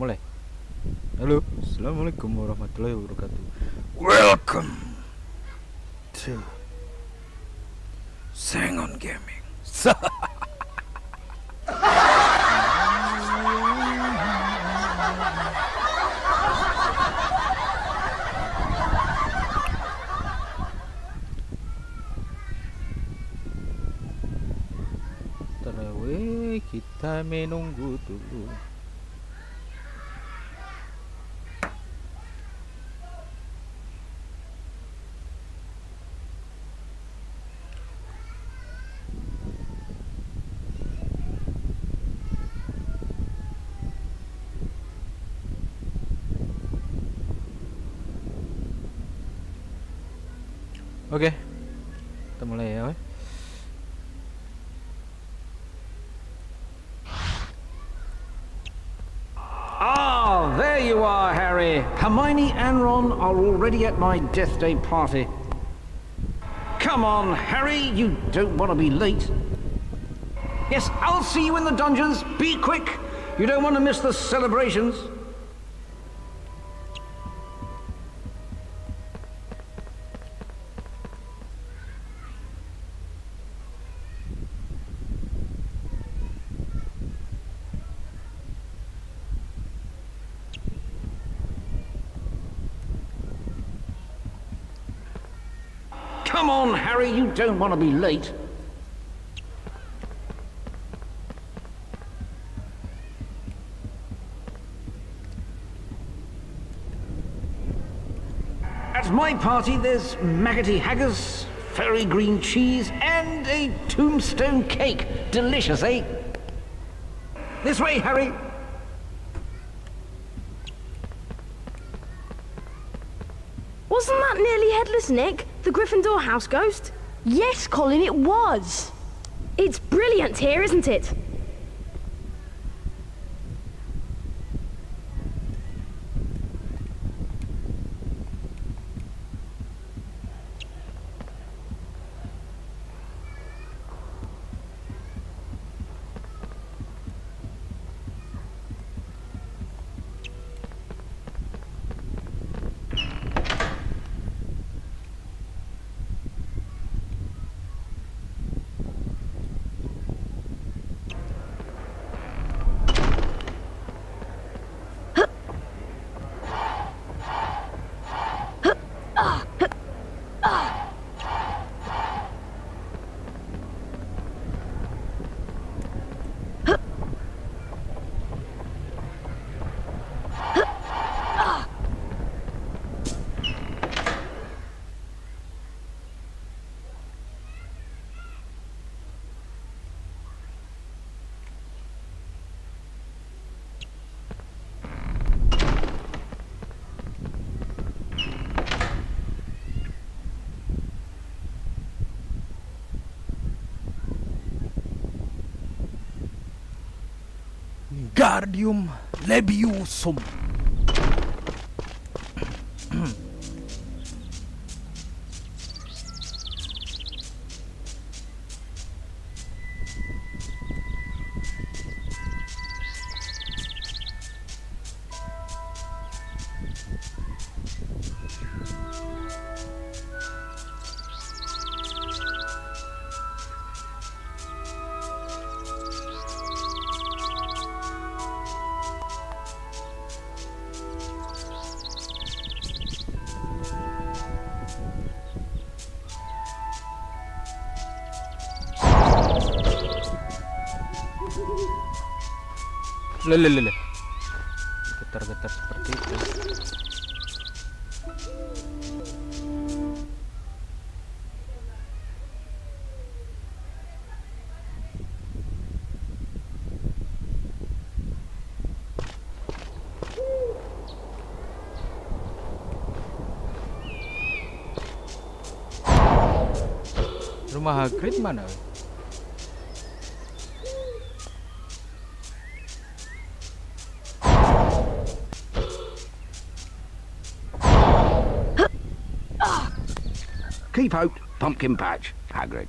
mulai. Halo, assalamualaikum warahmatullahi wabarakatuh. Welcome to Sengon Gaming. Terewe, kita menunggu dulu. Oke, kita mulai ya. Ah, there you are, Harry. Hermione and Ron are already at my death day party. Come on, Harry, you don't want to be late. Yes, I'll see you in the dungeons. Be quick. You don't want to miss the celebrations. Come on, Harry, you don't want to be late. At my party, there's maggoty haggis, fairy green cheese, and a tombstone cake. Delicious, eh? This way, Harry. Wasn't that nearly Headless Nick, the Gryffindor house ghost? Yes, Colin, it was. It's brilliant here, isn't it? Guardium Lebiusum. Lele. Getar-getar seperti itu. Rumah Hagrid mana? Keep out, pumpkin patch, Hagrid.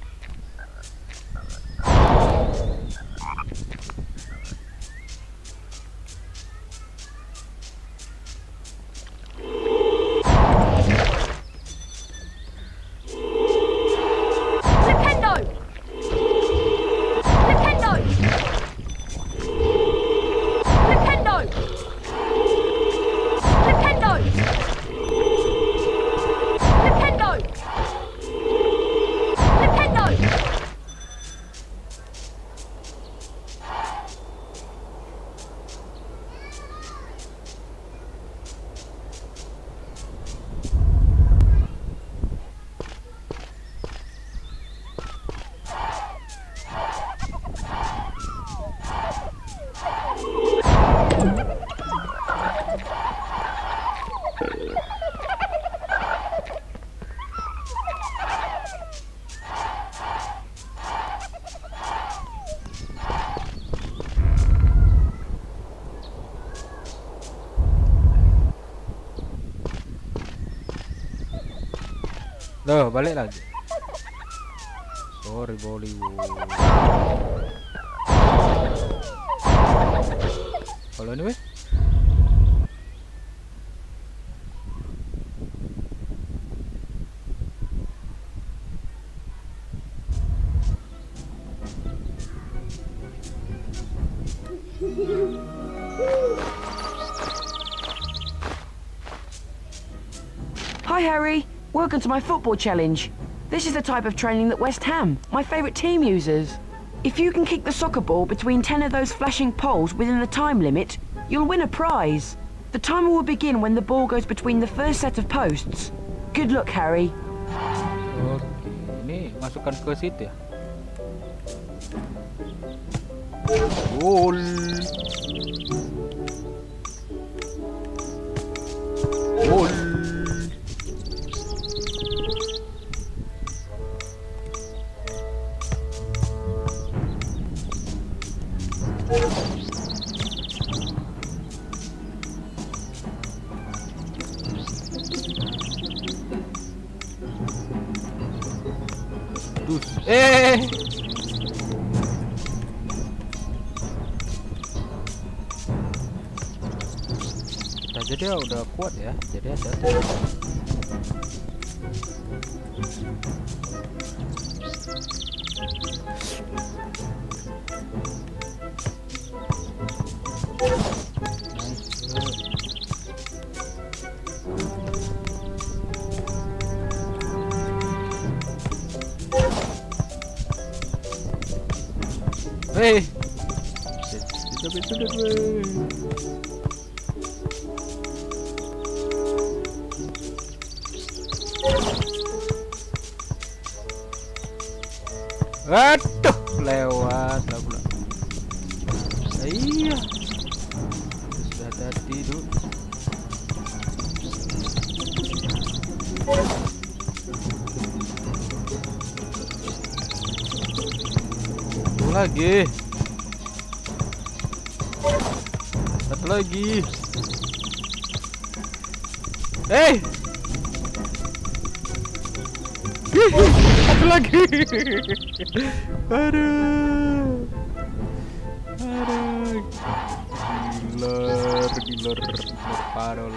Loh, balik lagi. Sorry Bollywood. Kalau ini weh. Hi Harry, welcome to my football challenge. This is the type of training that West Ham, my favourite team, uses. If you can kick the soccer ball between 10 of those flashing poles within the time limit, you'll win a prize. The timer will begin when the ball goes between the first set of posts. Good luck, Harry. Oke, ini masukkan ke situ ya. Gol. Gol. Kita dia udah kuat ya, jadi hati-hati. Hei, sudah. Aduh, lewat lah pula. Iya, sudah hati-hati dulu. Lagi satu lagi. Satu lagi. Aduh, gilar parol.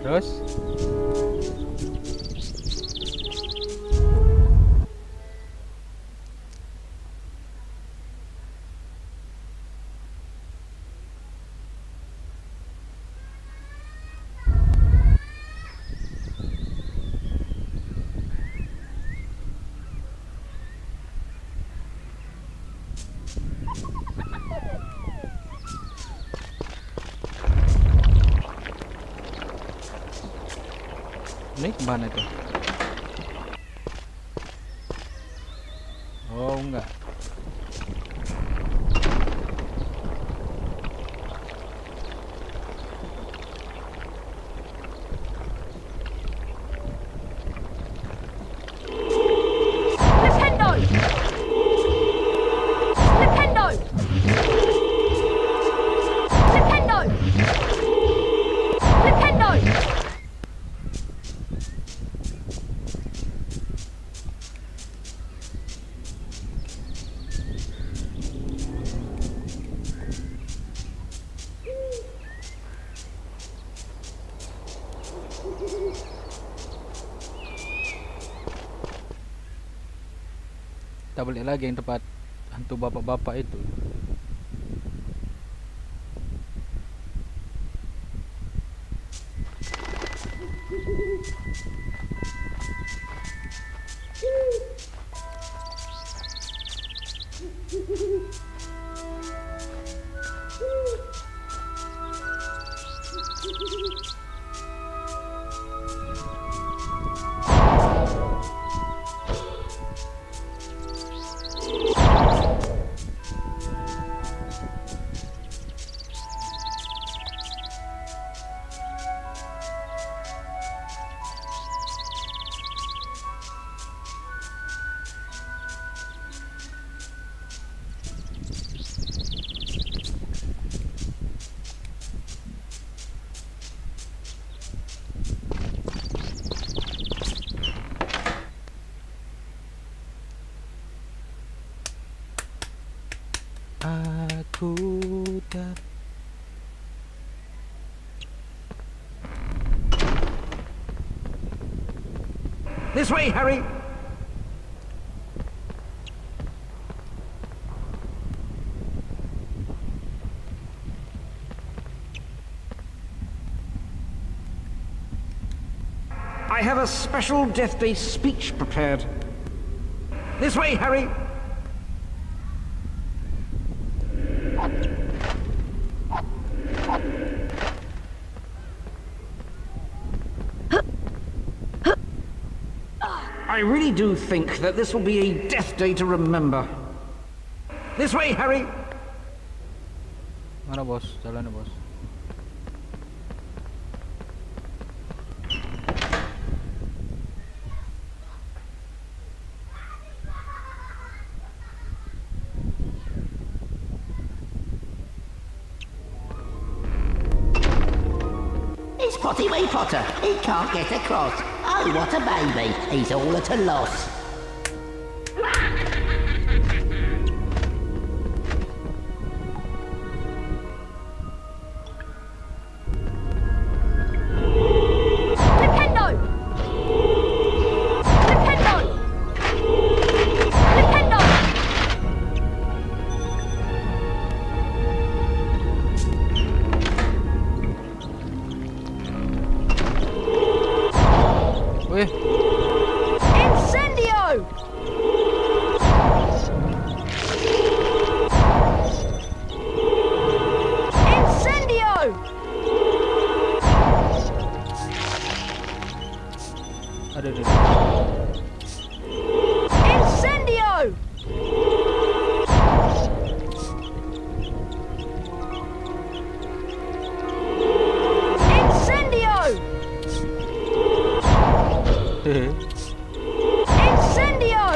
Terus ini kemana tuh? Oh enggak. Kita balik lagi yang tempat hantu bapak-bapak itu. sudah. This way, Harry! I have a special Death Day speech prepared. This way, Harry! I really do think that this will be a death day to remember. This way, Harry! Mana bos? Jalannya bos. It's Potty Wee Potter. He can't get across. Oh, what a baby. He's all at a loss. Nintendo! Nintendo! Nintendo! Wih, Incendio! Incendio! ada di. Incendio! Incendio! Hehe. Incendio!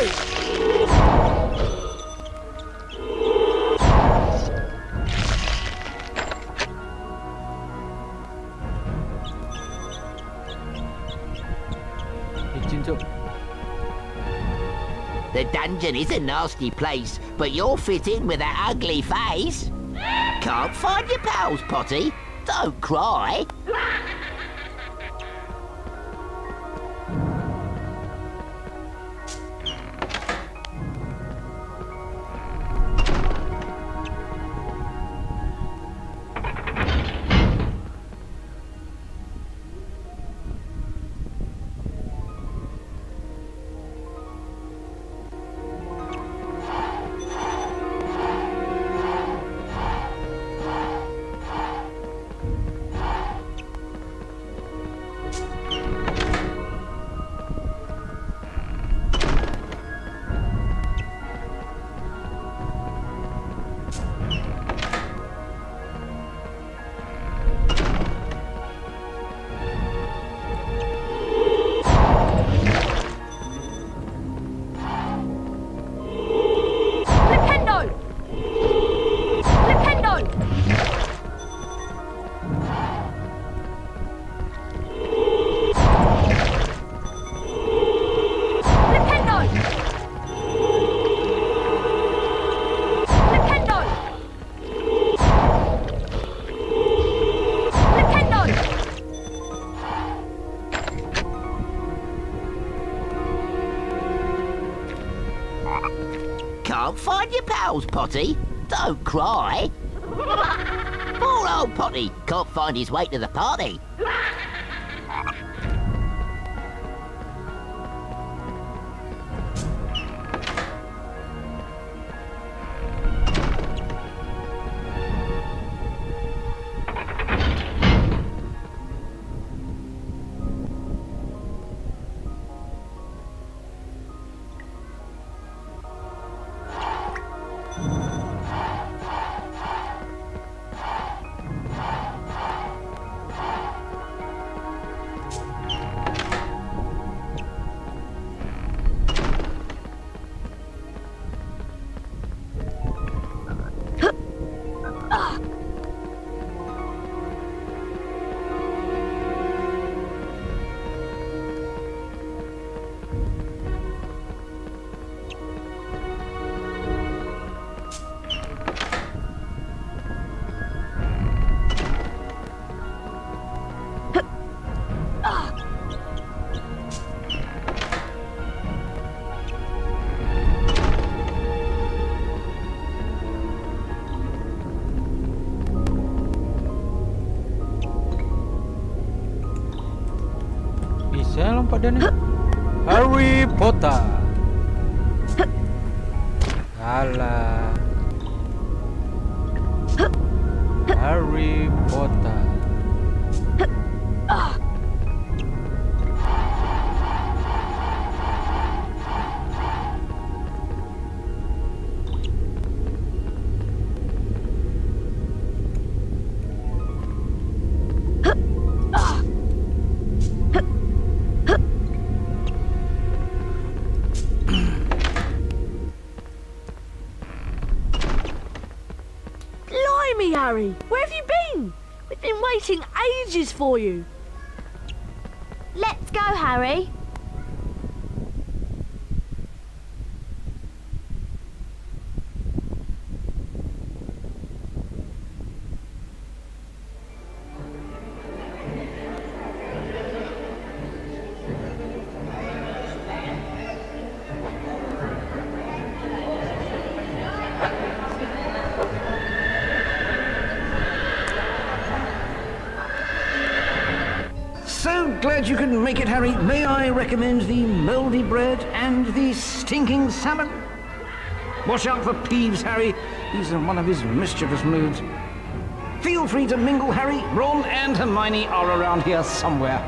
Izin cuk. The dungeon is a nasty place, but you'll fit in with that ugly face. Can't find your pals, Potty? Don't cry. Nintendo! Nintendo! Nintendo! Nintendo! Nintendo! Can't find your pals, Potty? Don't cry. Poor old Potty can't find his way to the party. Apa dia nih? Harry Potter. Alah. Harry Potter. Blimey, Harry! Where have you been? We've been waiting ages for you. Let's go, Harry. So glad you could make it, Harry. May I recommend the mouldy bread and the stinking salmon? Watch out for Peeves, Harry. He's in one of his mischievous moods. Feel free to mingle, Harry. Ron and Hermione are around here somewhere.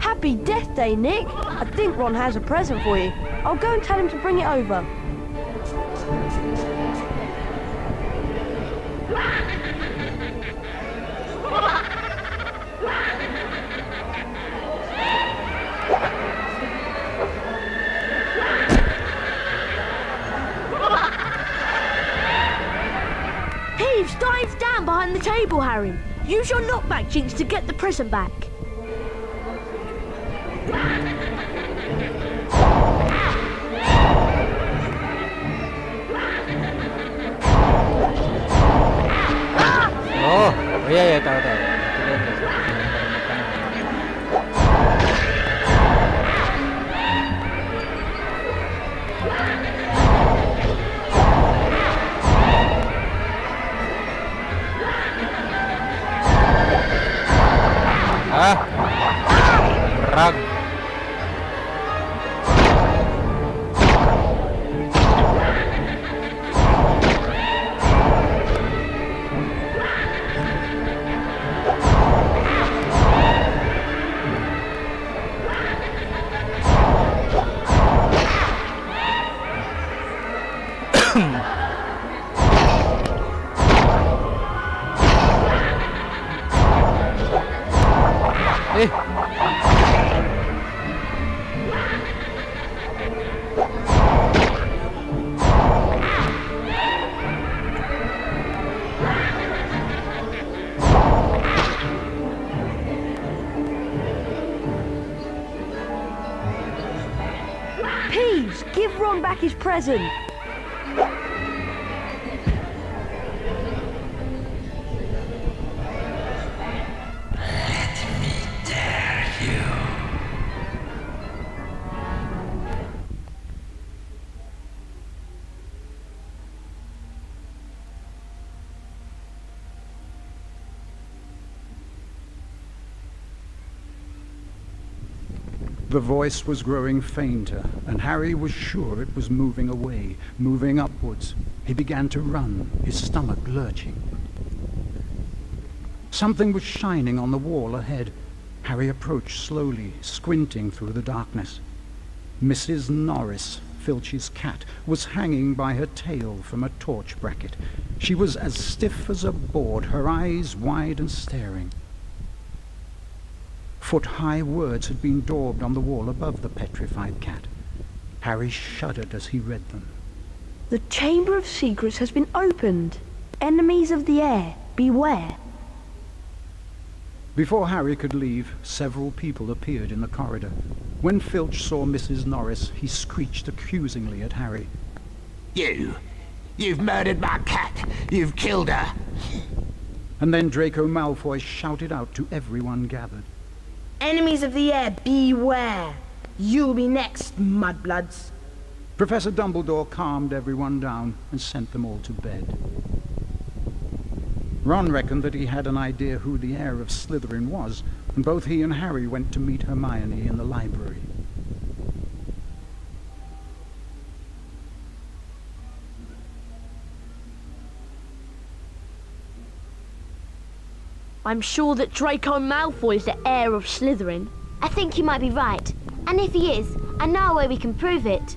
Happy Death Day, Nick. I think Ron has a present for you. I'll go and tell him to bring it over. Peeves dives down behind the table, Harry. Use your knockback jinx to get the present back. Oh, iya tahu. Rag. Peeves, give Ron back his present. The voice was growing fainter, and Harry was sure it was moving away, moving upwards. He began to run, his stomach lurching. Something was shining on the wall ahead. Harry approached slowly, squinting through the darkness. Mrs. Norris, Filch's cat, was hanging by her tail from a torch bracket. She was as stiff as a board, her eyes wide and staring. Foot-high words had been daubed on the wall above the petrified cat. Harry shuddered as he read them. The Chamber of Secrets has been opened. Enemies of the air, beware. Before Harry could leave, several people appeared in the corridor. When Filch saw Mrs. Norris, he screeched accusingly at Harry. You've murdered my cat. You've killed her. And then Draco Malfoy shouted out to everyone gathered. Enemies of the air, beware. You'll be next, mudbloods. Professor Dumbledore calmed everyone down and sent them all to bed. Ron reckoned that he had an idea who the heir of Slytherin was, and both he and Harry went to meet Hermione in the library. I'm sure that Draco Malfoy is the heir of Slytherin. I think you might be right. And if he is, I know a way we can prove it.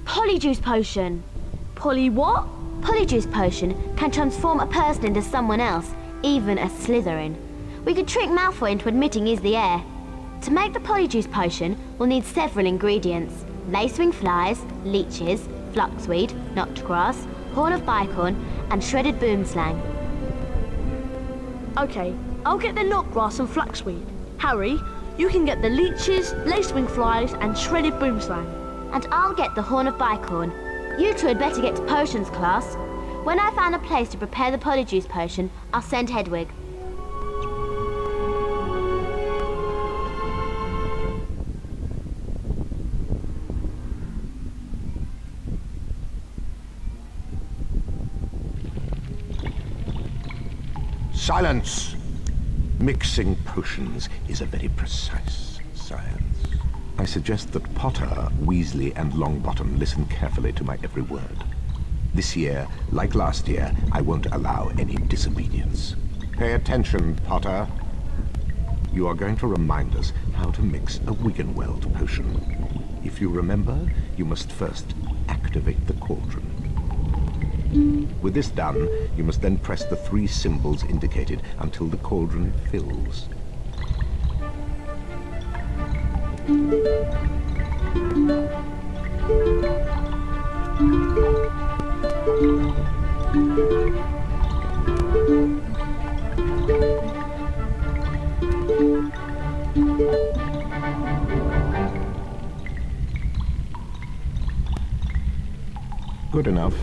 Polyjuice potion. Polly what? Polyjuice potion can transform a person into someone else, even a Slytherin. We could trick Malfoy into admitting he's the heir. To make the Polyjuice potion, we'll need several ingredients. Lacewing flies, leeches, fluxweed, notgrass, horn of bicorn, and shredded boomslang. Okay, I'll get the knotgrass and flaxweed. Harry, you can get the leeches, lacewing flies, and shredded boomslang. And I'll get the horn of bicorn. You two had better get to potions class. When I find a place to prepare the Polyjuice potion, I'll send Hedwig. Silence! Mixing potions is a very precise science. I suggest that Potter, Weasley, and Longbottom listen carefully to my every word. This year, like last year, I won't allow any disobedience. Pay attention, Potter. You are going to remind us how to mix a Wiggenweld potion. If you remember, you must first activate the cauldron. With this done, you must then press the 3 symbols indicated until the cauldron fills. Good enough.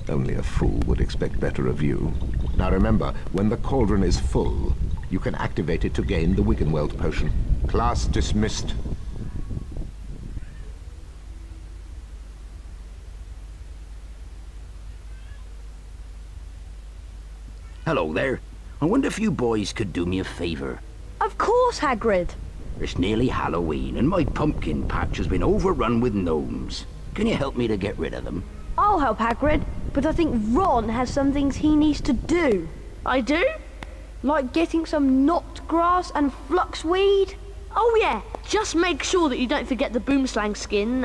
Only a fool would expect better of you. Now remember, when the cauldron is full, you can activate it to gain the Wiggenweld potion. Class dismissed. Hello there. I wonder if you boys could do me a favour. Of course, Hagrid. It's nearly Halloween and my pumpkin patch has been overrun with gnomes. Can you help me to get rid of them? I'll help Hagrid, but I think Ron has some things he needs to do. I do? Like getting some knotgrass and fluxweed? Oh yeah, just make sure that you don't forget the boomslang skin,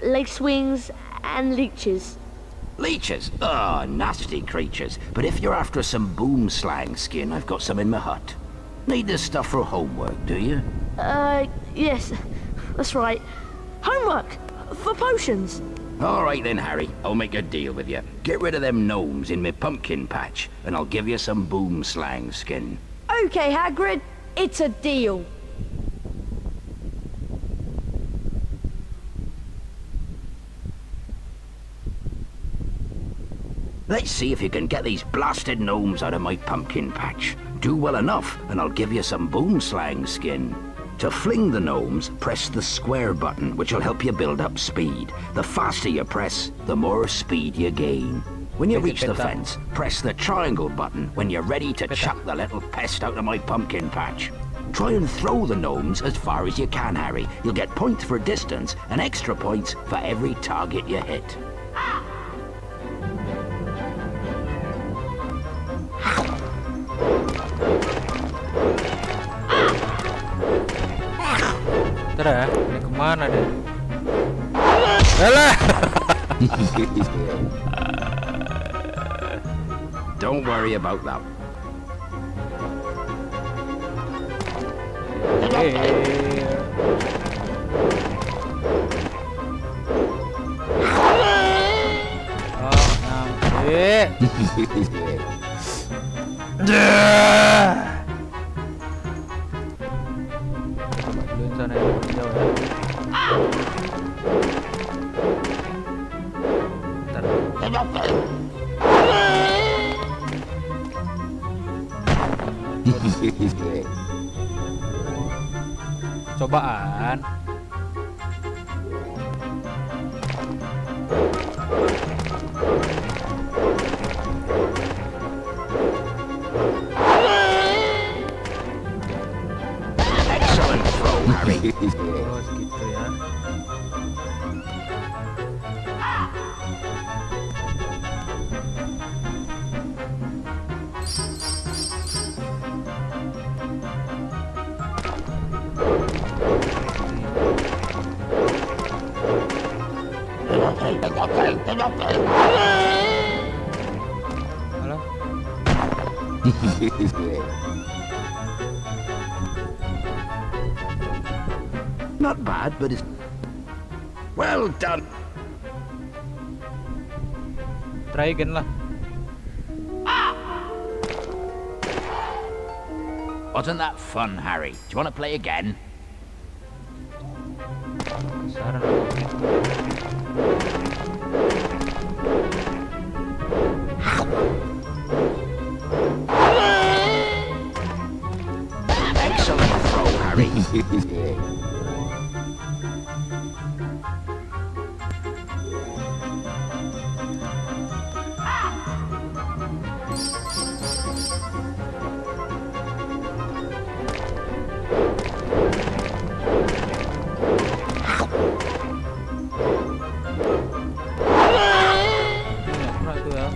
lacewings and leeches. Leeches? Oh, nasty creatures. But if you're after some boomslang skin, I've got some in my hut. Need this stuff for homework, do you? Yes, that's right. Homework! For potions! All right then, Harry. I'll make a deal with you. Get rid of them gnomes in my pumpkin patch, and I'll give you some boomslang skin. Okay, Hagrid, it's a deal. Let's see if you can get these blasted gnomes out of my pumpkin patch. Do well enough, and I'll give you some boomslang skin. To fling the gnomes, press the square button, which will help you build up speed. The faster you press, the more speed you gain. When you reach the fence, press the triangle button when you're ready to chuck the little pest out of my pumpkin patch. Try and throw the gnomes as far as you can, Harry. You'll get points for distance and extra points for every target you hit. Bentar ya, ini kemana deh? Alah! Don't worry about that. Duluin sana ya, jauh ya. Bentar. Cobaan. Alah. Not bad, but it's... Well done. Try again lah. Wasn't that fun, Harry? Do you want to play again? Saran aku. Excellent throw, Harry. Pernah itu ya.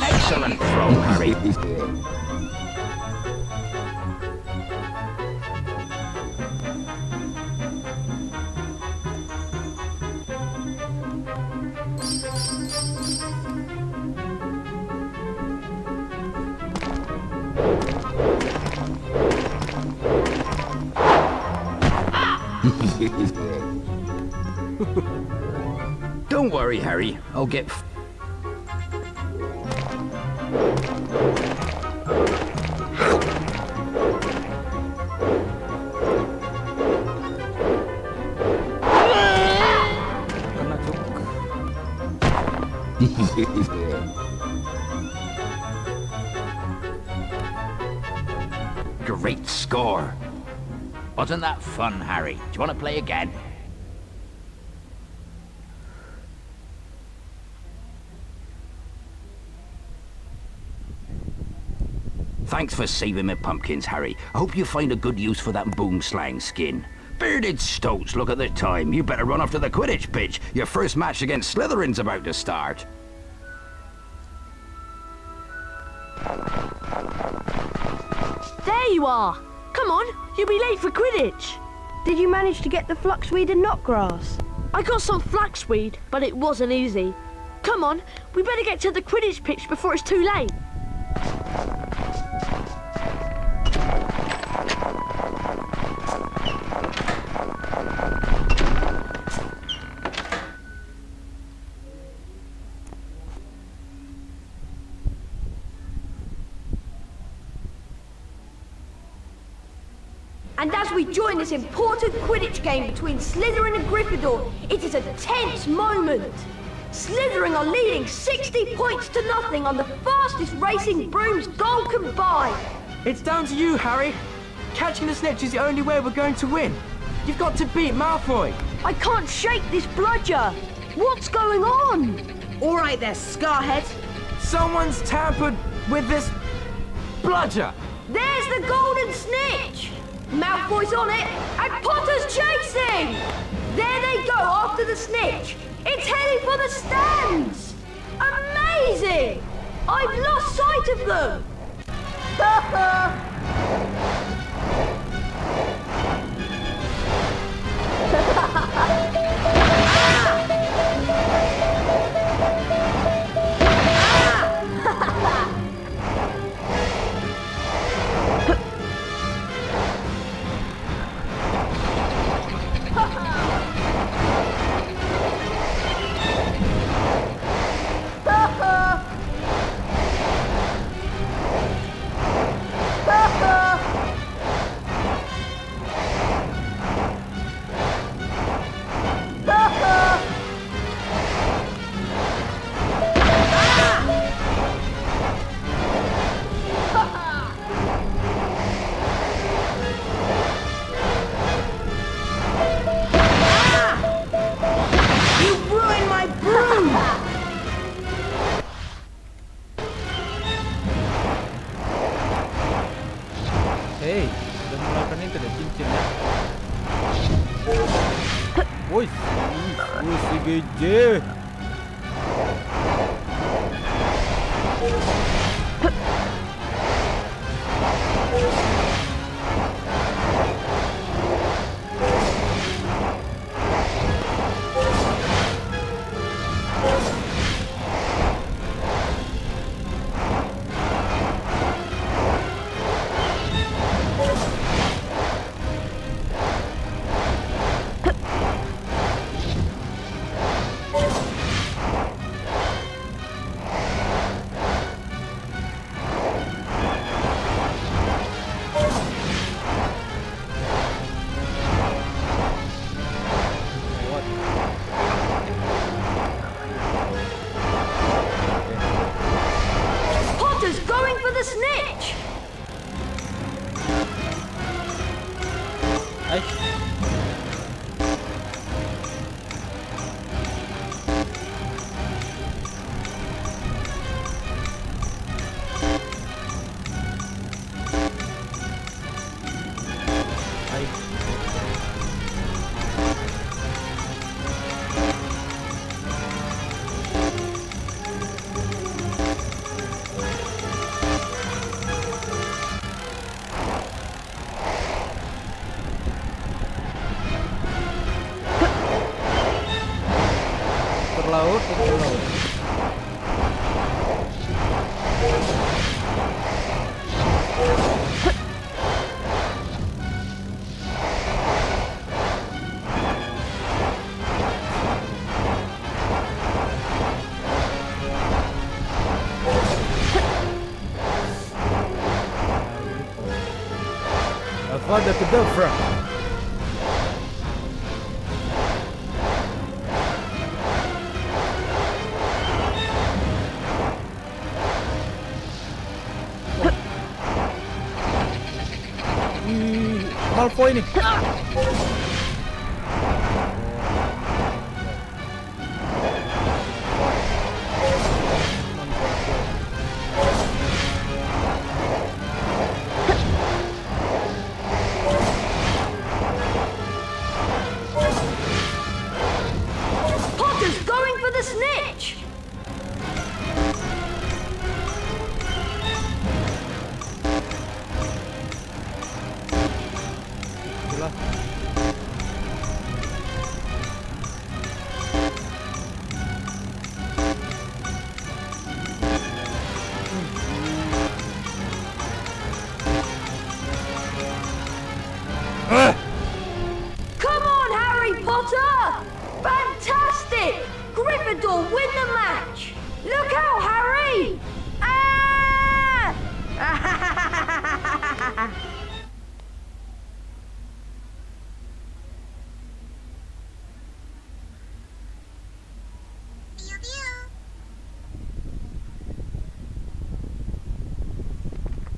Excellent throw, Harry. Don't worry, Harry. I'll get... Kena cuk. Great score. Wasn't that fun, Harry? Do you want to play again? Thanks for saving me pumpkins, Harry. I hope you find a good use for that boom slang skin. Bearded stoats, look at the time. You better run off to the Quidditch pitch. Your first match against Slytherin's about to start. There you are. Come on, you'll be late for Quidditch. Did you manage to get the fluxweed and knotgrass? I got some flaxweed, but it wasn't easy. Come on, we better get to the Quidditch pitch before it's too late. And as we join this important Quidditch game between Slytherin and Gryffindor, it is a tense moment. Slytherin are leading 60 points to nothing on the fastest racing brooms goal can buy. It's down to you, Harry. Catching the snitch is the only way we're going to win. You've got to beat Malfoy. I can't shake this bludger. What's going on? All right there, Scarhead. Someone's tampered with this bludger. There's the golden snitch. Malfoy's on it, and Potter's chasing! There they go after the snitch! It's heading for the stands! Amazing! I've lost sight of them! Woi, si GJ. Potter's going for the snitch! Ay. Terlaut, terlaut. Avada Kedavra. Malfoy nih. Potter's going for the snitch! Come on, Harry Potter! Fantastic! Gryffindor win the match! Look out, Harry! Ah!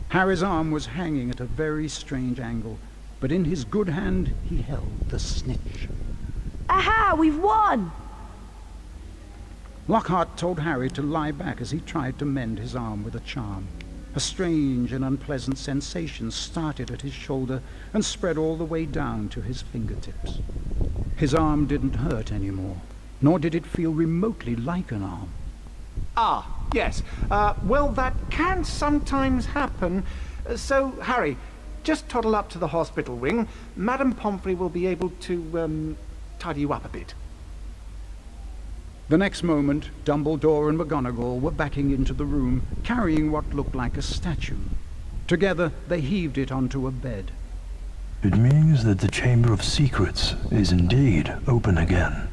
Harry's arm was hanging at a very strange angle, but in his good hand he held the snitch. Aha, we've won! Lockhart told Harry to lie back as he tried to mend his arm with a charm. A strange and unpleasant sensation started at his shoulder and spread all the way down to his fingertips. His arm didn't hurt anymore, nor did it feel remotely like an arm. Ah, yes. Well, that can sometimes happen. So, Harry, just toddle up to the hospital wing. Madame Pomfrey will be able to, tidy you up a bit. The next moment, Dumbledore and McGonagall were backing into the room, carrying what looked like a statue. Together, they heaved it onto a bed. It means that the Chamber of Secrets is indeed open again.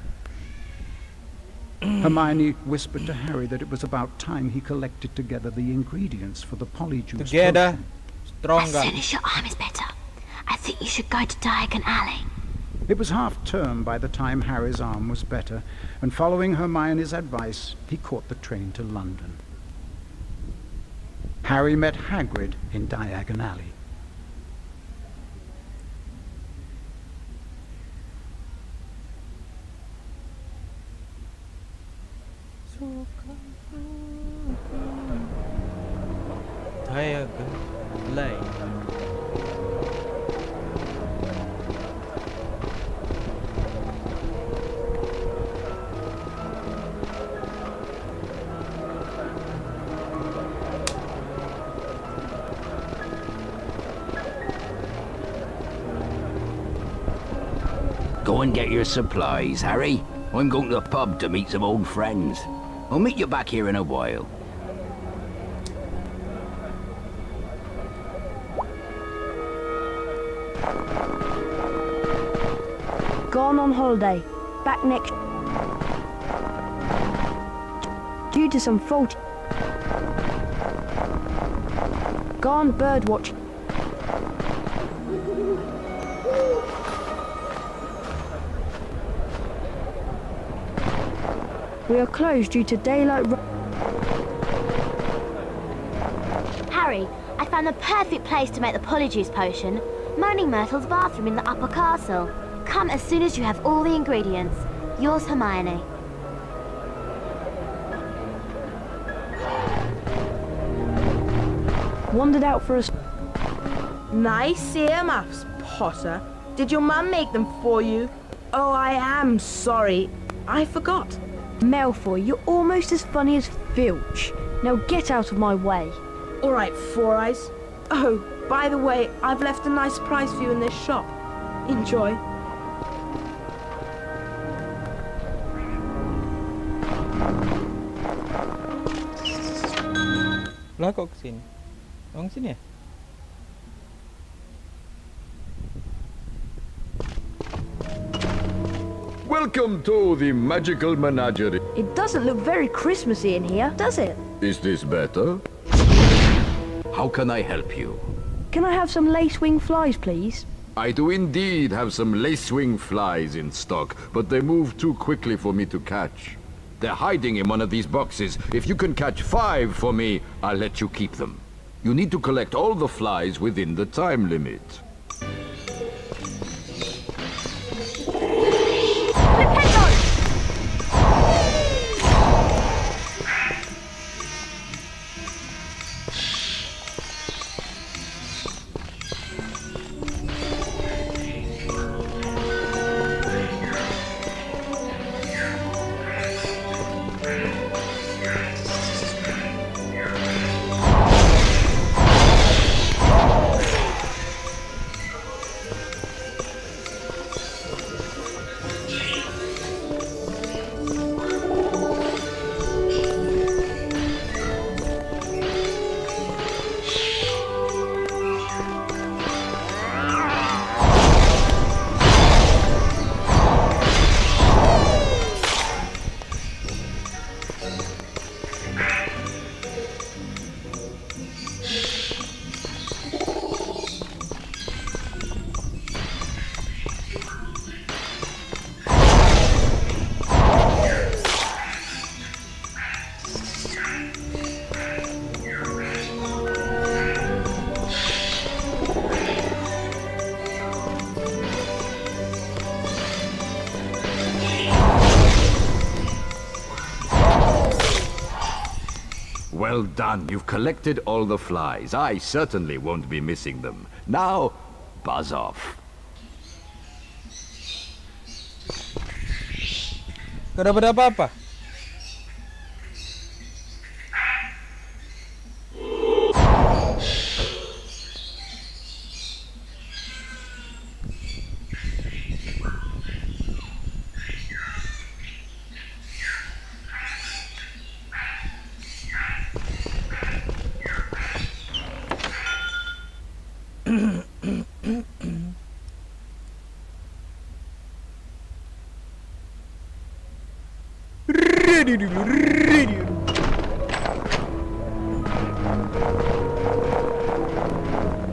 Hermione whispered to Harry that it was about time he collected together the ingredients for the polyjuice Together, potion. stronger. As soon as your arm is better, I think you should go to Diagon Alley. It was half-term by the time Harry's arm was better, and following Hermione's advice, he caught the train to London. Harry met Hagrid in Diagon Alley. Diagon Lane. Go and get your supplies, Harry. I'm going to the pub to meet some old friends. I'll meet you back here in a while. Gone on holiday. Back next... Due to some faulty... Gone birdwatch. We are closed due to daylight... Harry, I found the perfect place to make the polyjuice potion. Moaning Myrtle's bathroom in the upper castle. Come as soon as you have all the ingredients. Yours, Hermione. Wandered out for us. Nice earmuffs, Potter. Did your mum make them for you? Oh, I am sorry. I forgot. Malfoy, you're almost as funny as Filch. Now get out of my way. All right, Four Eyes. Oh, by the way, I've left a nice surprise for you in this shop. Enjoy. Lah kok kesini? Orang sini ya? Welcome to the magical menagerie. It doesn't look very Christmassy in here, does it? Is this better? How can I help you? Can I have some lace-wing flies, please? I do indeed have some lacewing flies in stock, but they move too quickly for me to catch. They're hiding in one of these boxes. If you can catch 5 for me, I'll let you keep them. You need to collect all the flies within the time limit. Well done. You've collected all the flies. I certainly won't be missing them. Now, buzz off. Gak dapat apa-apa.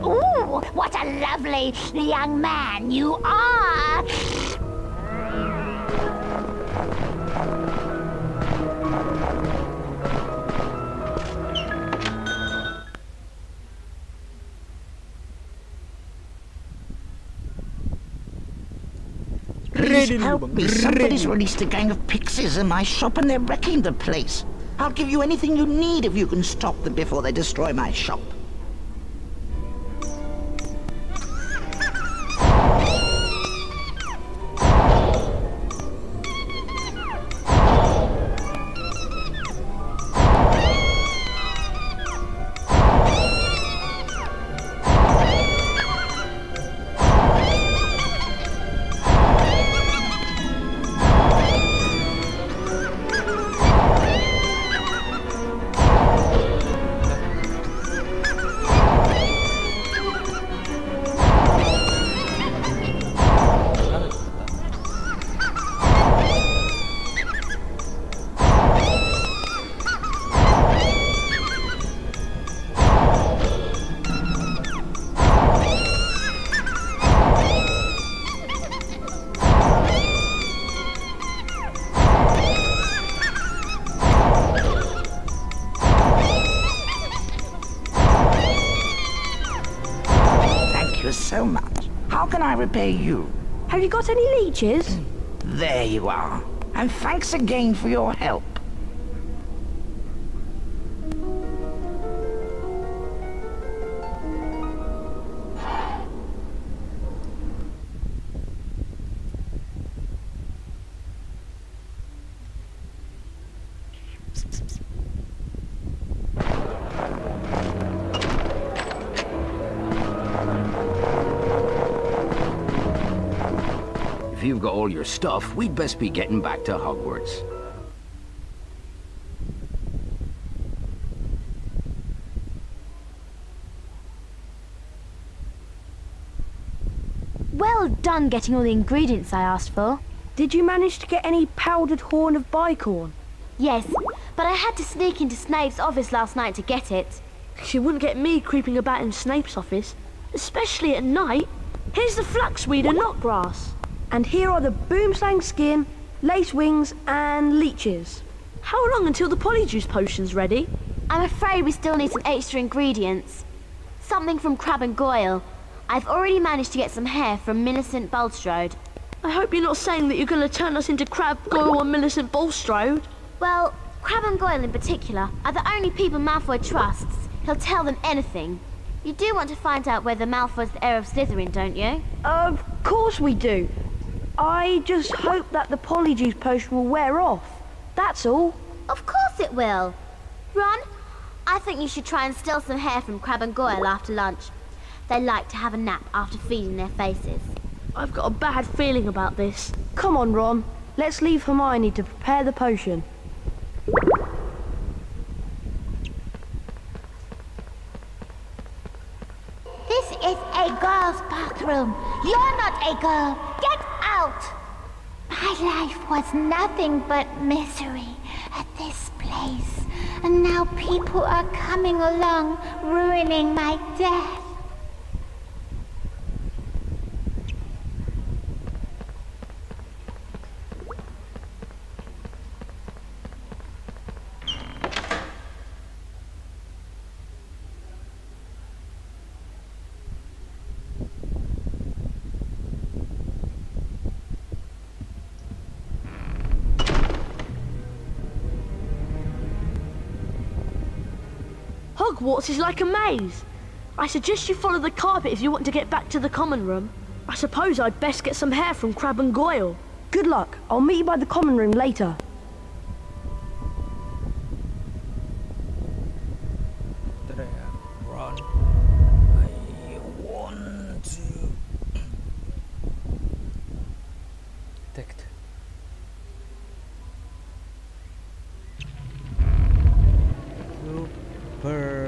Ooh, what a lovely young man you are! Please help me. Somebody's released a gang of pixies in my shop and they're wrecking the place. I'll give you anything you need if you can stop them before they destroy my shop. can I repay you? Have you got any leeches? There you are. And thanks again for your help. If you've got all your stuff, we'd best be getting back to Hogwarts. Well done getting all the ingredients I asked for. Did you manage to get any powdered horn of bicorn? Yes, but I had to sneak into Snape's office last night to get it. You wouldn't get me creeping about in Snape's office, especially at night. Here's the flaxweed and knotgrass. And here are the boomslang skin, lace wings, and leeches. How long until the polyjuice potion's ready? I'm afraid we still need some extra ingredients. Something from Crab and Goyle. I've already managed to get some hair from Millicent Bulstrode. I hope you're not saying that you're going to turn us into Crab, Goyle, and Millicent Bulstrode. Well, Crab and Goyle in particular are the only people Malfoy trusts. He'll tell them anything. You do want to find out whether Malfoy's the heir of Slytherin, don't you? Of course we do. I just hope that the polyjuice potion will wear off. That's all. Of course it will. Ron, I think you should try and steal some hair from Crab and Goyle after lunch. They like to have a nap after feeding their faces. I've got a bad feeling about this. Come on, Ron. Let's leave Hermione to prepare the potion. This is a girl's bathroom. You're not a girl. Get out! My life was nothing but misery at this place. And now people are coming along, ruining my death. Hogwarts is like a maze. I suggest you follow the carpet if you want to get back to the common room. I suppose I'd best get some hair from Crab and Goyle. Good luck. I'll meet you by the common room later. Ron, I want to detect. Super.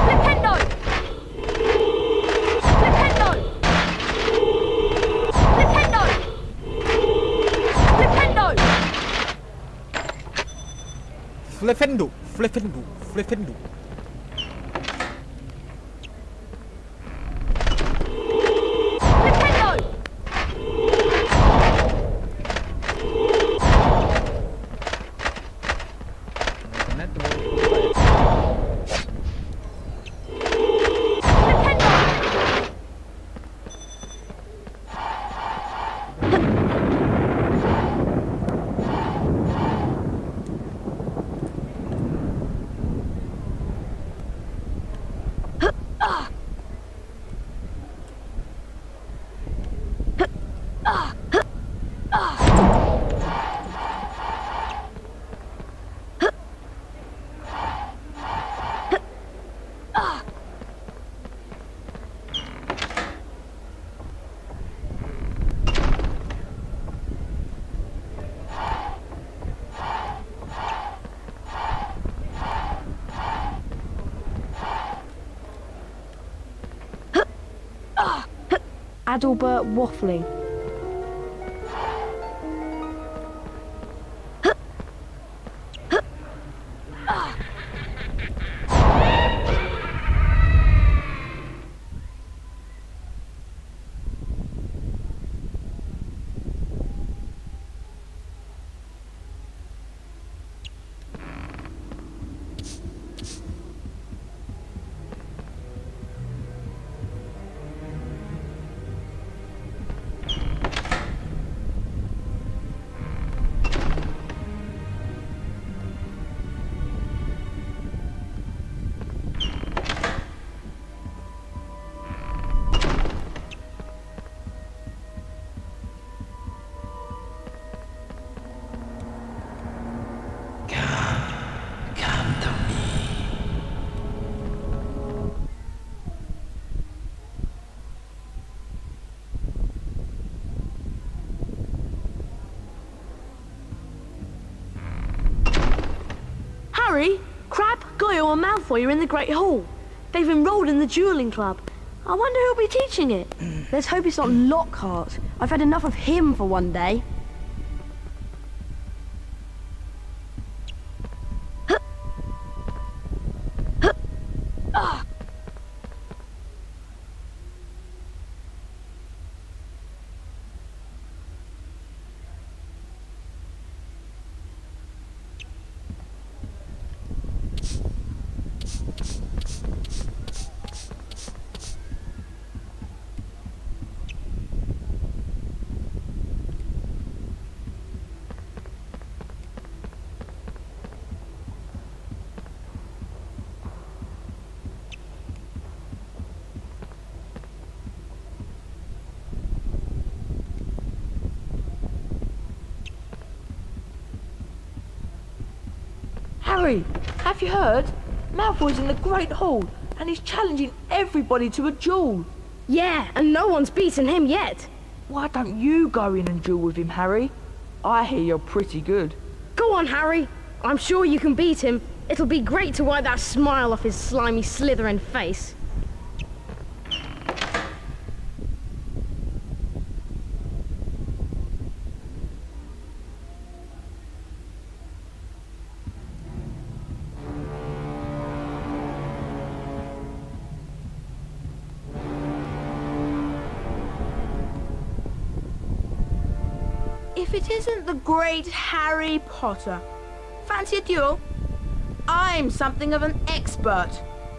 Flipendo! Flipendo! Flipendo! Flipendo! Flefendo, Flefendo, Flefendo. Adalbert waffling. Harry, Crab, Goyle and Malfoy are in the Great Hall. They've enrolled in the dueling club. I wonder who'll be teaching it. Let's hope it's not Lockhart. I've had enough of him for one day. Harry, have you heard? Malfoy's in the Great Hall, and he's challenging everybody to a duel. Yeah, and no one's beaten him yet. Why don't you go in and duel with him, Harry? I hear you're pretty good. Go on, Harry. I'm sure you can beat him. It'll be great to wipe that smile off his slimy Slytherin face. If it isn't the great Harry Potter. Fancy a duel? I'm something of an expert.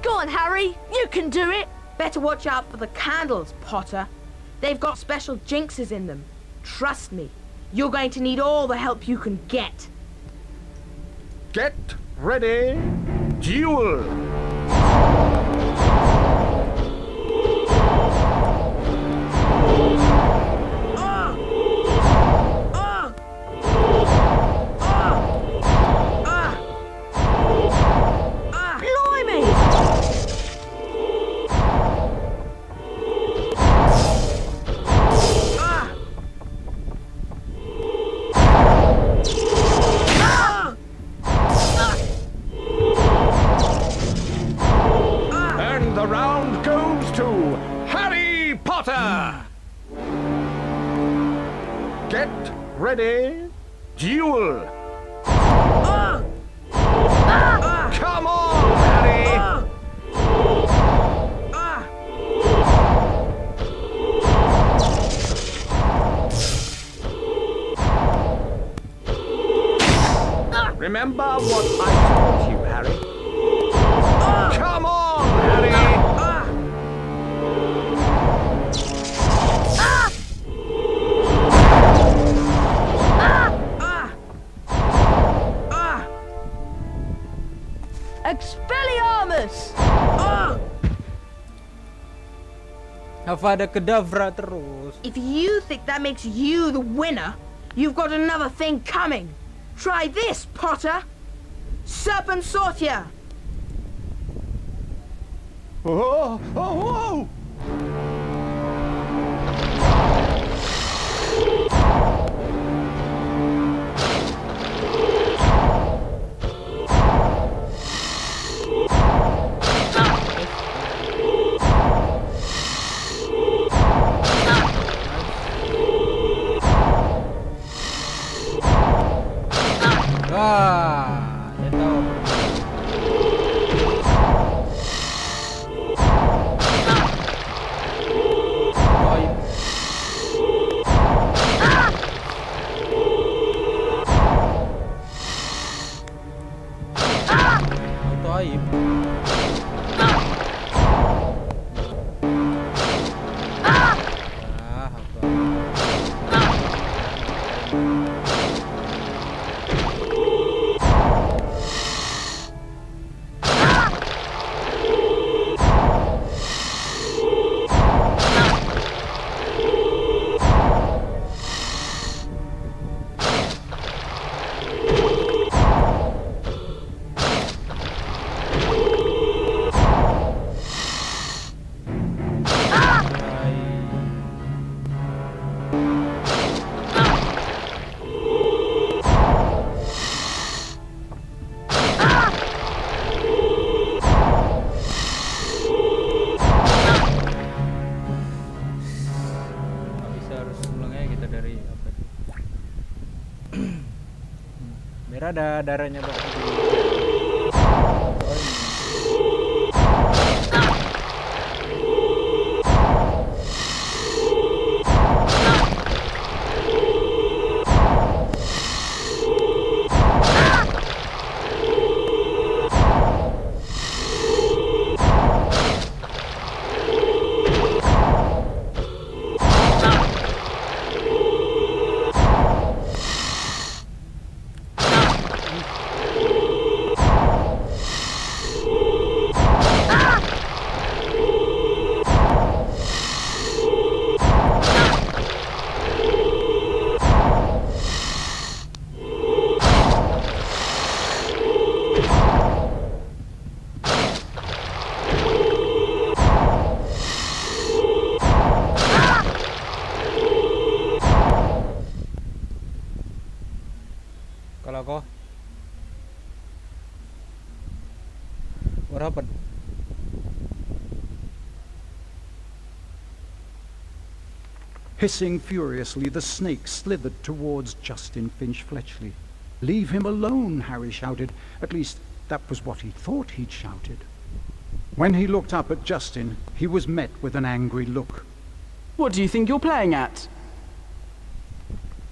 Go on, Harry. You can do it. Better watch out for the candles, Potter. They've got special jinxes in them. Trust me, you're going to need all the help you can get. Get ready, duel! Get ready, duel! Come on, Harry! Remember what I told you, Harry? Come on, Harry! Expelliarmus! Avada Kedavra terus. If you think that makes you the winner, you've got another thing coming. Try this, Potter. Serpent Sortia. Oh, oh, Saya tahu. Dadah, darahnya banyak. Kalau kau, what happened? Hissing furiously, the snake slithered towards Justin Finch Fletchley. "Leave him alone," Harry shouted. At least, that was what he thought he'd shouted. When he looked up at Justin, he was met with an angry look. What do you think you're playing at?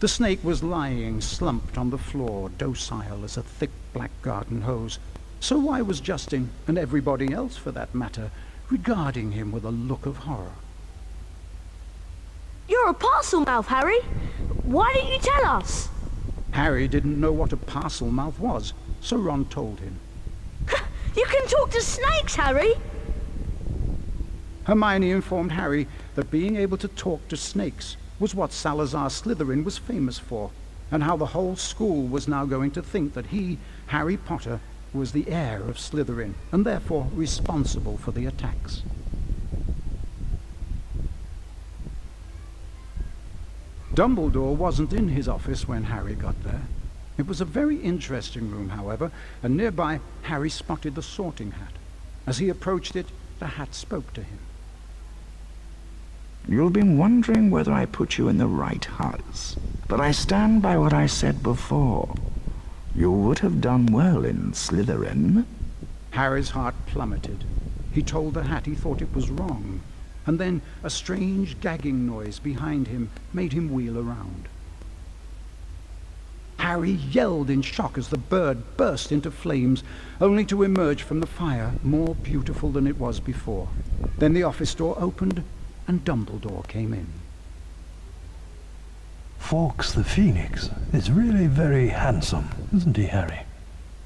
The snake was lying slumped on the floor, docile as a thick black garden hose. So why was Justin, and everybody else for that matter, regarding him with a look of horror? You're a parcel mouth, Harry. Why didn't you tell us? Harry didn't know what a parcel mouth was, so Ron told him. You can talk to snakes, Harry. Hermione informed Harry that being able to talk to snakes was what Salazar Slytherin was famous for, and how the whole school was now going to think that he, Harry Potter, was the heir of Slytherin, and therefore responsible for the attacks. Dumbledore wasn't in his office when Harry got there. It was a very interesting room, however, and nearby Harry spotted the sorting hat. As he approached it, the hat spoke to him. You've been wondering whether I put you in the right house, but I stand by what I said before. You would have done well in Slytherin. Harry's heart plummeted. He told the hat he thought it was wrong, and then a strange gagging noise behind him made him wheel around. Harry yelled in shock as the bird burst into flames, only to emerge from the fire more beautiful than it was before. Then the office door opened, and Dumbledore came in. Fawkes the Phoenix is really very handsome, isn't he, Harry?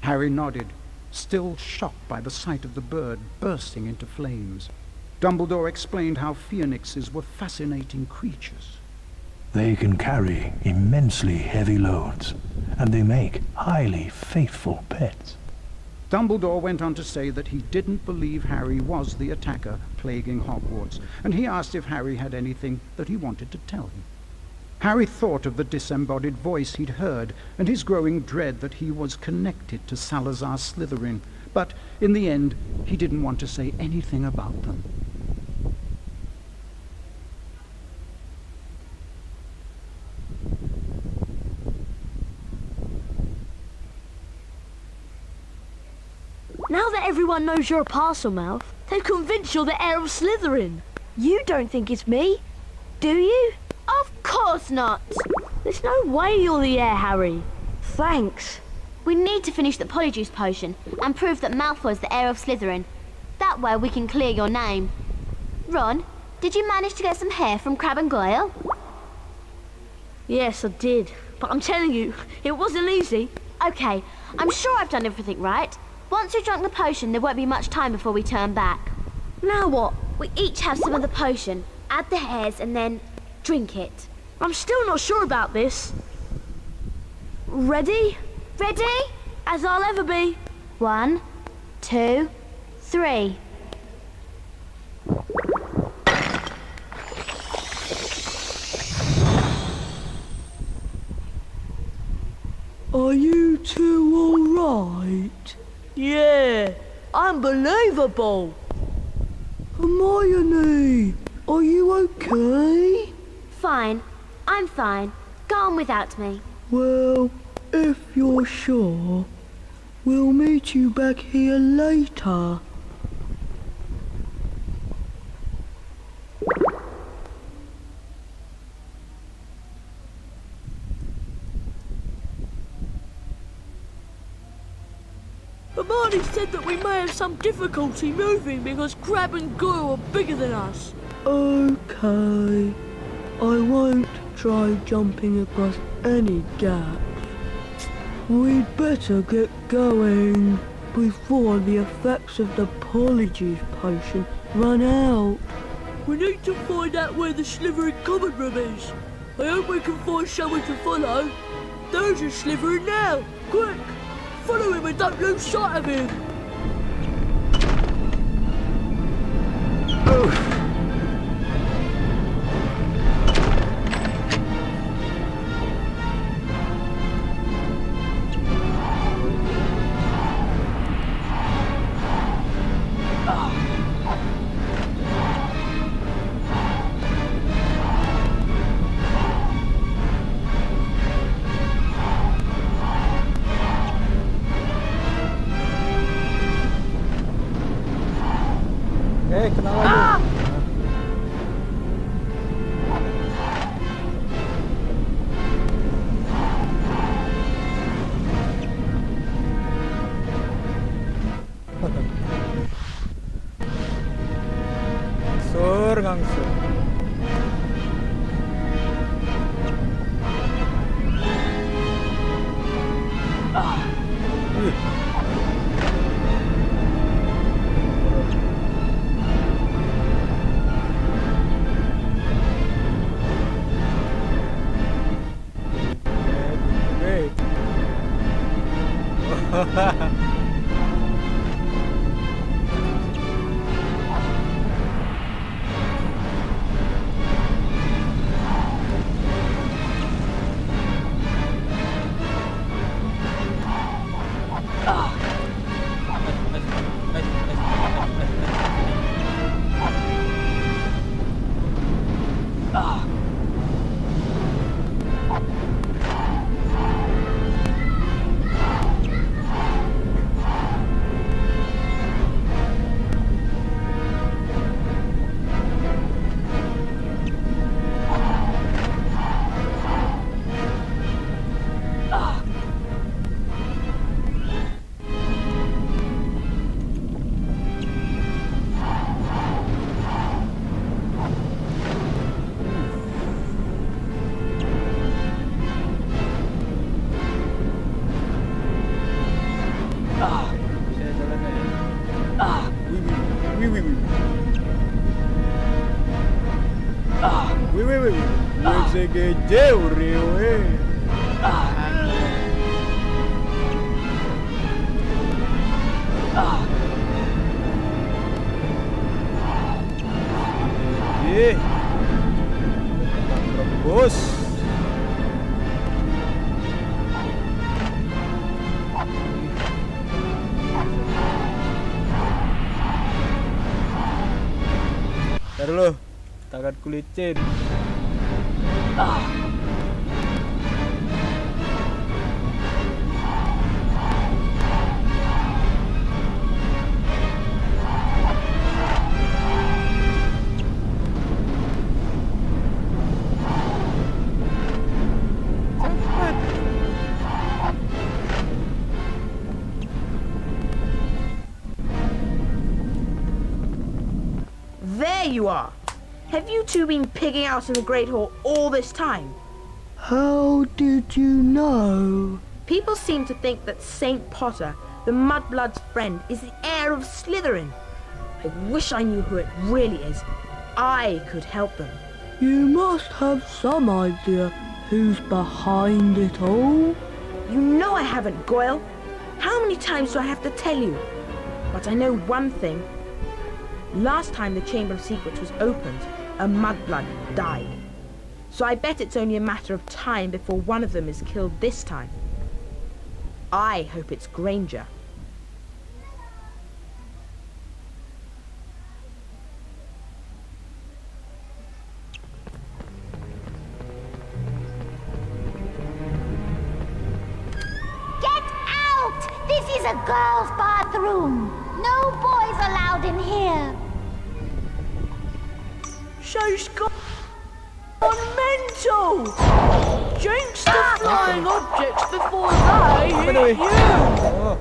Harry nodded, still shocked by the sight of the bird bursting into flames. Dumbledore explained how phoenixes were fascinating creatures. They can carry immensely heavy loads, and they make highly faithful pets. Dumbledore went on to say that he didn't believe Harry was the attacker plaguing Hogwarts, and he asked if Harry had anything that he wanted to tell him. Harry thought of the disembodied voice he'd heard, and his growing dread that he was connected to Salazar Slytherin, but in the end, he didn't want to say anything about them. Now that everyone knows you're a parcel mouth, they've convinced you're the heir of Slytherin. You don't think it's me, do you? Of course not. There's no way you're the heir, Harry. Thanks. We need to finish the Polyjuice potion and prove that Malfoy's the heir of Slytherin. That way we can clear your name. Ron, did you manage to get some hair from Crabbe and Goyle? Yes, I did. But I'm telling you, it wasn't easy. Okay, I'm sure I've done everything right. Once you've drunk the potion, there won't be much time before we turn back. Now what? We each have some of the potion, add the hairs, and then drink it. I'm still not sure about this. Ready? Ready? As I'll ever be. 1, 2, 3. Are you two all right? Yeah, unbelievable. Hermione, are you okay? Fine. I'm fine. Go on without me. Well, If you're sure, we'll meet you back here later. Hermione said that we may have some difficulty moving because Crab and Goyle are bigger than us. Okay. I won't try jumping across any gaps. We'd better get going before the effects of the Polyjuice potion run out. We need to find out where the Slytherin common room is. I hope we can find someone to follow. There's a Slytherin now. Quick! Follow him and don't lose sight of him. Ntar lo, tanganku licin. There you are. Have you two been pigging out in the Great Hall all this time? How did you know? People seem to think that Saint Potter, the Mudblood's friend, is the heir of Slytherin. I wish I knew who it really is. I could help them. You must have some idea who's behind it all. You know I haven't, Goyle. How many times do I have to tell you? But I know one thing. Last time the Chamber of Secrets was opened, a Mudblood died. So I bet it's only a matter of time before one of them is killed this time. I hope it's Granger. a girls' bathroom. No boys allowed in here. She's gone mental! Jinx the flying objects before they hit you!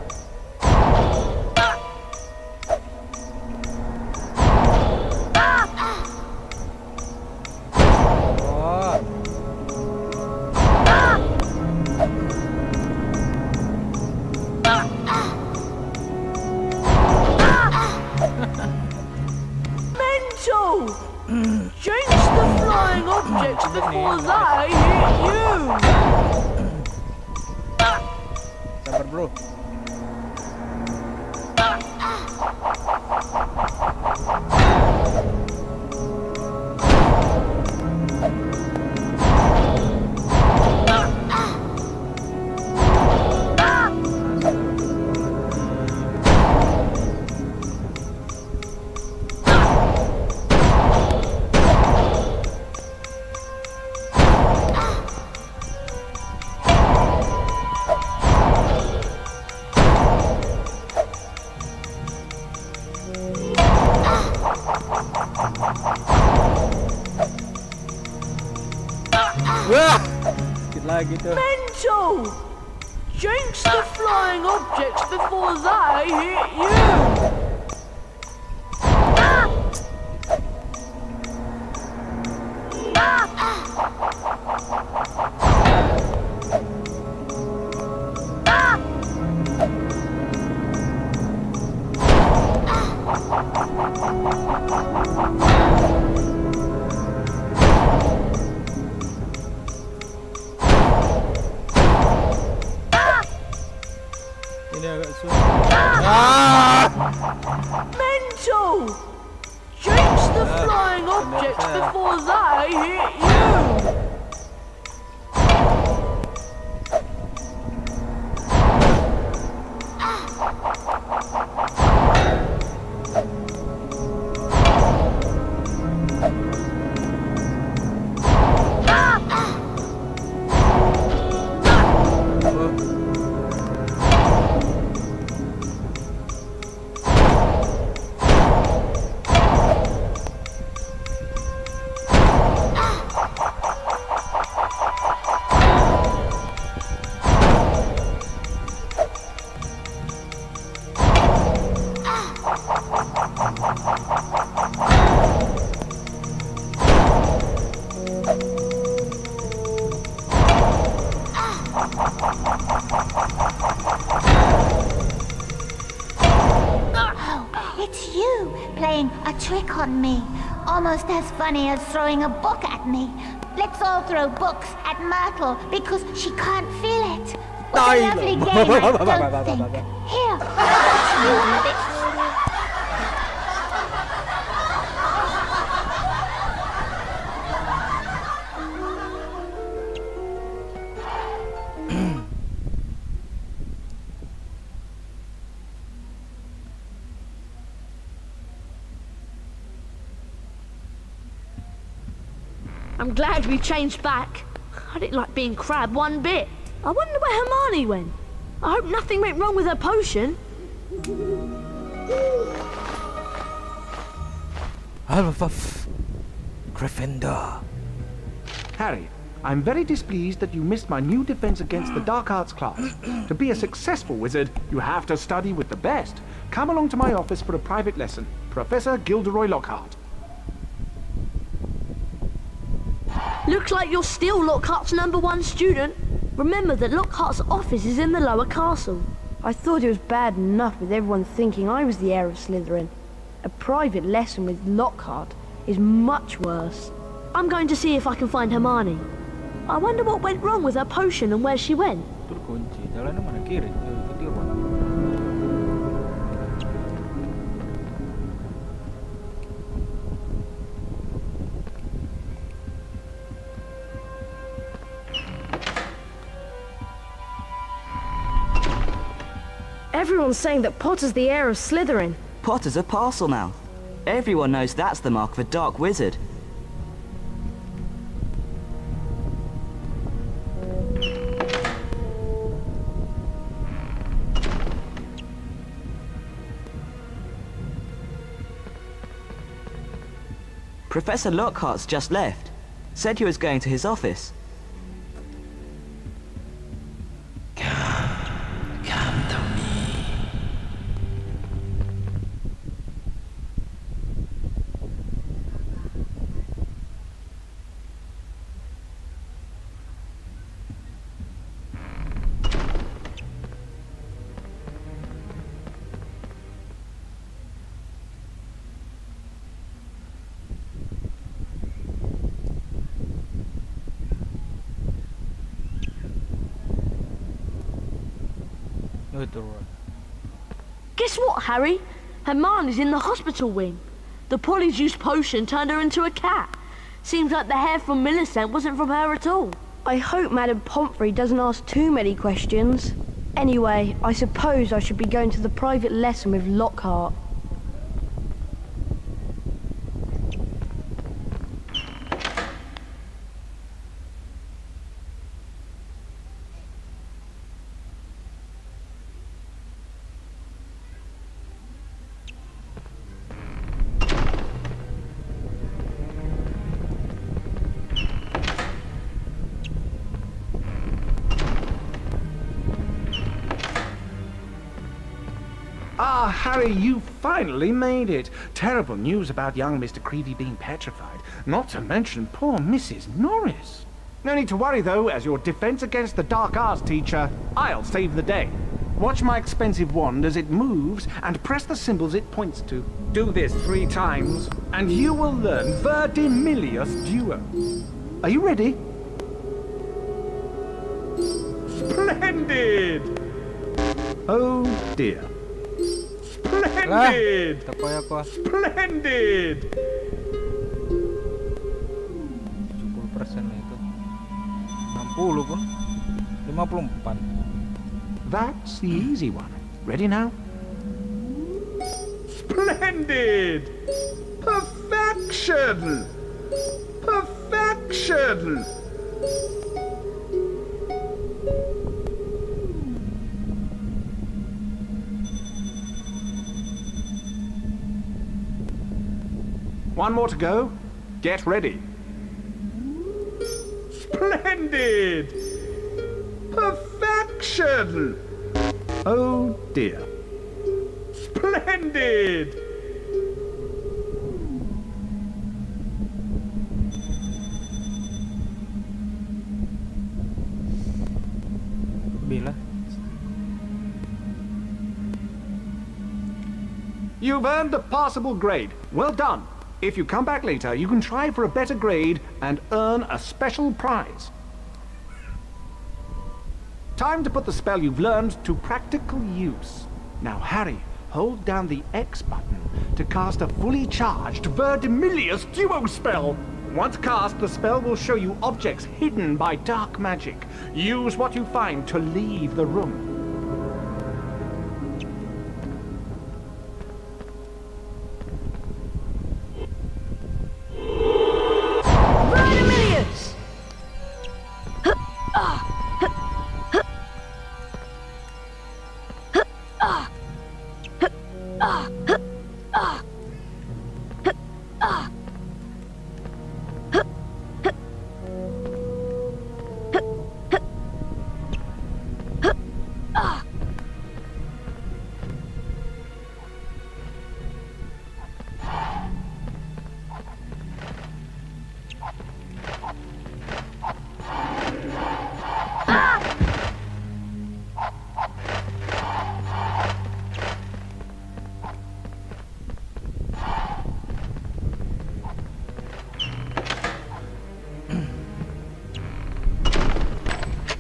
Mental! Jinx the flying objects before they hit you! Sabar bro. Dikit lagi tuh. Mental! Jinx the flying objects before they hit you! Ini agak sulit. Mental! Jinx the flying objects before they hit you! It's you playing a trick on me. Almost as funny as throwing a book at me. Let's all throw books at Myrtle because she can't feel it. What a lovely game, I don't think. Here, you have it. I'm glad we changed back. I didn't like being Crab one bit. I wonder where Hermione went. I hope nothing went wrong with her potion. Hufflepuff, Gryffindor. Harry, I'm very displeased that you missed my new defense against the dark arts class. To be a successful wizard, you have to study with the best. Come along to my office for a private lesson. Professor Gilderoy Lockhart. Looks like you're still Lockhart's #1 student. Remember that Lockhart's office is in the lower castle. I thought it was bad enough with everyone thinking I was the heir of Slytherin. A private lesson with Lockhart is much worse. I'm going to see if I can find Hermione. I wonder what went wrong with her potion and where she went. Terkunci. Jalannya mana kiri? Ke timur. Everyone's saying that Potter's the heir of Slytherin. Potter's a Parselmouth. Everyone knows that's the mark of a dark wizard. Professor Lockhart's just left. Said he was going to his office. Come to me. Oh, itu Ron. Guess what, Harry? Hermione's in the hospital wing. The polyjuice potion turned her into a cat. Seems like the hair from Millicent wasn't from her at all. I hope Madame Pomfrey doesn't ask too many questions. Anyway, I suppose I should be going to the private lesson with Lockhart. Ah, Harry, you finally made it. Terrible news about young Mr. Creevy being petrified, not to mention poor Mrs. Norris. No need to worry, though, as your defense against the dark arts teacher, I'll save the day. Watch my expensive wand as it moves and press the symbols it points to. Do this 3 times, and you will learn Verdimillious Duo. Are you ready? Splendid! Oh, dear. Splendid! Splendid! 70% itu. 60 pun. 54. That's the easy one. Ready now? Splendid! Perfection! Perfection! One more to go. Get ready. Splendid! Perfection! Oh dear. Splendid! Bila. You've earned a passable grade. Well done. If you come back later, you can try for a better grade and earn a special prize. Time to put the spell you've learned to practical use. Now, Harry, hold down the X button to cast a fully charged Verdimillious Duo spell. Once cast, the spell will show you objects hidden by dark magic. Use what you find to leave the room.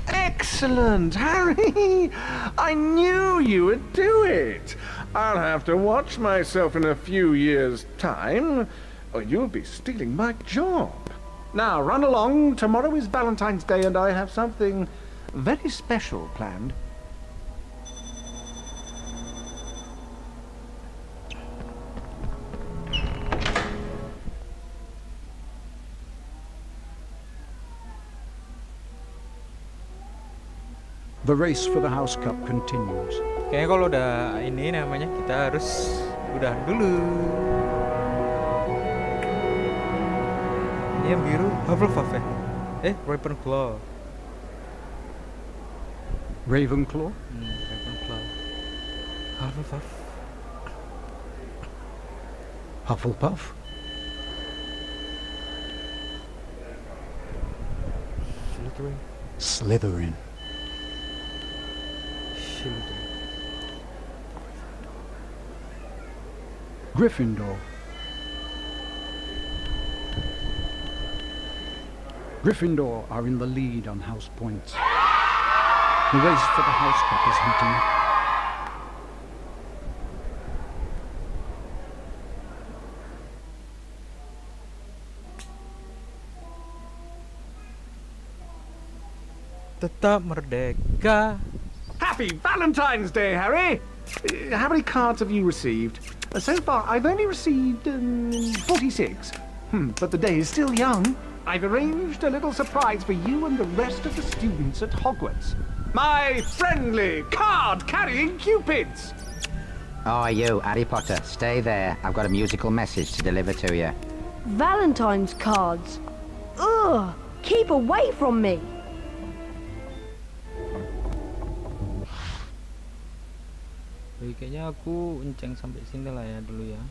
Excellent, Harry! I knew you would do it! I'll have to watch myself in a few years' time, or you'll be stealing my job. Now, run along. Tomorrow is Valentine's Day, and I have something very special planned. The race for the House Cup continues. Kayaknya kalau udah ini namanya kita harus udahan dulu. Yang biru Hufflepuff ya? Ravenclaw. Ravenclaw? Ravenclaw. Hufflepuff. Hufflepuff? Slytherin. Slytherin. Slytherin. Gryffindor. Gryffindor are in the lead on house points. The race for the house cup is heating up. Tetap merdeka. Happy Valentine's Day, Harry! How many cards have you received? So far, I've only received 46. But the day is still young. I've arranged a little surprise for you and the rest of the students at Hogwarts. My friendly card-carrying cupids! Oh, you, Harry Potter, stay there. I've got a musical message to deliver to you. Valentine's cards. Ugh! Keep away from me! Baik, kayaknya aku enceng sampai sini lah ya dulu ya.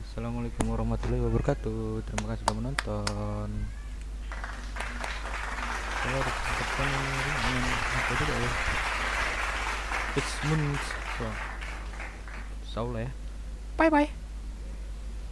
Assalamualaikum warahmatullahi wabarakatuh. Terima kasih sudah menonton. Kalau ada kesempatan ini apa juga ya? It's Moons. So lah ya. Bye bye.